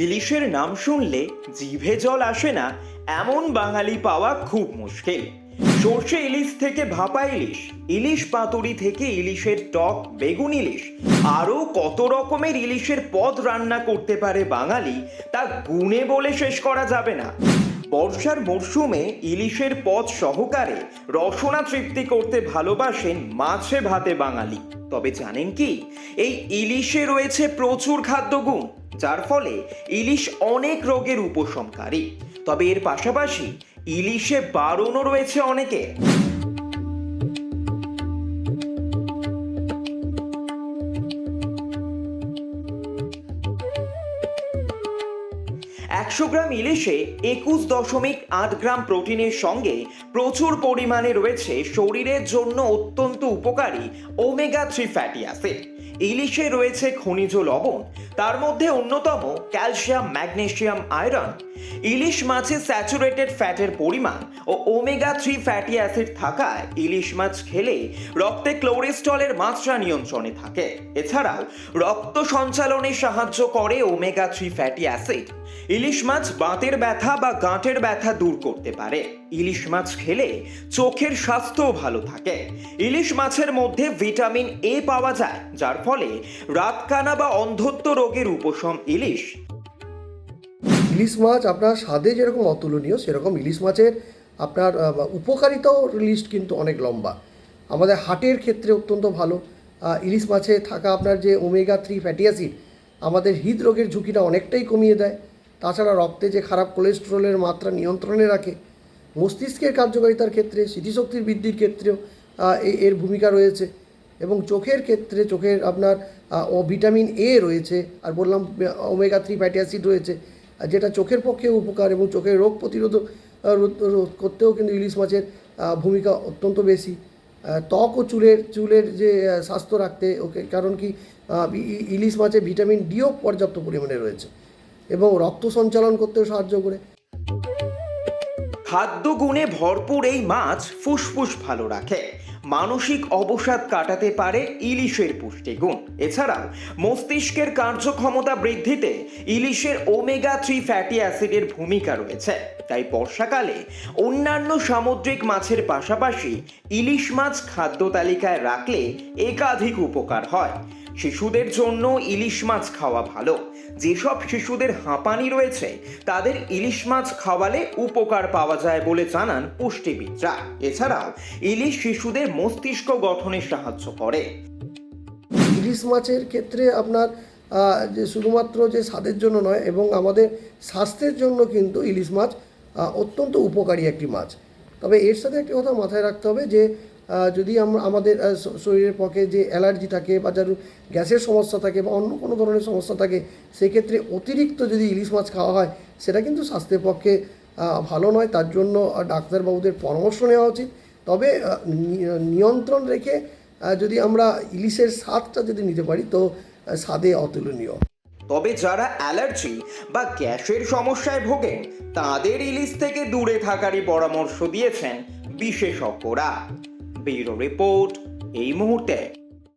ইলিশের নাম শুনলে জিভে জল আসে না এমন বাঙালি পাওয়া খুব মুশকিল। সর্ষে ইলিশ থেকে ভাপা ইলিশ, ইলিশ পাতুরি থেকে ইলিশের টক বেগুন ইলিশ, আরও কত রকমের ইলিশের পদ রান্না করতে পারে বাঙালি, তা গুণে বলে শেষ করা যাবে না। বর্ষার মরশুমে ইলিশের পদ সহকারে রসনা তৃপ্তি করতে ভালোবাসেন মাছে ভাতে বাঙালি। তবে জানেন কি, এই ইলিশে রয়েছে প্রচুর খাদ্যগুণ, যার ফলে ইলিশ অনেক রোগের উপশমকারী। তবে এর পাশাপাশি ইলিশে বারণও রয়েছে অনেকে। 100 গ্রাম ইলিশে 21.8 গ্রাম প্রোটিনের সঙ্গে প্রচুর পরিমাণে রয়েছে শরীরের জন্য অত্যন্ত উপকারী ওমেগা 3 ফ্যাটি অ্যাসিড। ইলিশে রয়েছে খনিজ লবণ, তার মধ্যে অন্যতম ক্যালসিয়াম, ম্যাগনেসিয়াম, আয়রন। ইলিশ মাছে স্যাচুরেটেড ফ্যাটের পরিমাণ ও ওমেগা 3 ফ্যাটি অ্যাসিড থাকায় ইলিশ মাছ খেলে রক্তে কোলেস্টেরলের মাত্রা নিয়ন্ত্রণে থাকে। এছাড়াও রক্ত সঞ্চালনে সাহায্য করে ওমেগা 3 ফ্যাটি অ্যাসিড। ইলিশ মাছ বাতের ব্যথা বা গাঁটের ব্যথা দূর করতে পারে। ইলিশ মাছ খেলে চোখের স্বাস্থ্য ভালো থাকে। ইলিশ মাছের মধ্যে ভিটামিন এ পাওয়া যায়, যার ফলে রাতকানা বা অন্ধত্ব রোগের উপশম। ইলিশ মাছ আপনার স্বাদে যেরকম অতুলনীয়, সেরকম ইলিশ মাছের আপনার উপকারিতাও লিস্ট কিন্তু অনেক লম্বা। আমাদের হার্টের ক্ষেত্রে অত্যন্ত ভালো। ইলিশ মাছে থাকা আপনার যে ওমেগা 3 ফ্যাটি অ্যাসিড আমাদের হৃদরোগের ঝুঁকিটা অনেকটাই কমিয়ে দেয়। তাছাড়া রক্তে যে খারাপ কোলেস্টেরলের মাত্রা নিয়ন্ত্রণে রাখে। মস্তিষ্কের কার্যকারিতার ক্ষেত্রে, স্মৃতিশক্তির বৃদ্ধির ক্ষেত্রেও এর ভূমিকা রয়েছে। এবং চোখের ক্ষেত্রে চোখের আপনার ভিটামিন এ রয়েছে, আর বললাম ওমেগা 3 ফ্যাটি অ্যাসিড রয়েছে, যেটা চোখের পক্ষে উপকার এবং চোখের রোগ প্রতিরোধ করতেও কিন্তু ইলিশ মাছের ভূমিকা অত্যন্ত বেশি। ত্বক ও চুলের যে স্বাস্থ্য রাখতে কারণ কি ইলিশ মাছে ভিটামিন ডিও পর্যাপ্ত পরিমাণে রয়েছে এবং রক্ত সঞ্চালন করতেও সাহায্য করে। খাদ্য গুণে ভরপুর এই মাছ ফুসফুস ভালো রাখে, মানসিক অবসাদ কাটাতে পারে ইলিশের পুষ্টিগুণ। এছাড়াও মস্তিষ্কের কার্যক্ষমতা বৃদ্ধিতে ইলিশের ওমেগা 3 ফ্যাটি অ্যাসিডের ভূমিকা রয়েছে। তাই বর্ষাকালে অন্যান্য সামুদ্রিক মাছের পাশাপাশি ইলিশ মাছ খাদ্য তালিকায় রাখলে একাধিক উপকার হয়। শিশুদের জন্য ইলিশ মাছ খাওয়া ভালো। যেসব শিশুদের হাঁপানি রয়েছে তাদের ইলিশ মাছ খাওয়ালে উপকার পাওয়া যায় বলে জানান পুষ্টিবিদরা। এছাড়াও ইলিশ শিশুদের মস্তিষ্ক গঠনে সাহায্য করে। ইলিশ মাছের ক্ষেত্রে আপনার যে শুধুমাত্র যে স্বাদের জন্য নয়, এবং আমাদের স্বাস্থ্যের জন্য কিন্তু ইলিশ মাছ অত্যন্ত উপকারী একটি মাছ। তবে এর সাথে একটি কথা মাথায় রাখতে হবে যে যদি আমাদের শরীরের পক্ষে যে অ্যালার্জি থাকে বা যার গ্যাসের সমস্যা থাকে বা অন্য কোনো ধরনের সমস্যা থাকে, সেক্ষেত্রে অতিরিক্ত যদি ইলিশ মাছ খাওয়া হয় সেটা কিন্তু স্বাস্থ্যের পক্ষে ভালো নয়। তার জন্য ডাক্তারবাবুদের পরামর্শ নেওয়া উচিত। তবে নিয়ন্ত্রণ রেখে যদি আমরা ইলিশের স্বাদটা যদি নিতে পারি তো স্বাদে অতুলনীয়। তবে যারা অ্যালার্জি বা গ্যাসের সমস্যায় ভোগেন তাদের ইলিশ থেকে দূরে থাকারই পরামর্শ দিয়েছেন বিশেষজ্ঞরা। ব্যুরো রিপোর্ট এই মুহূর্তে।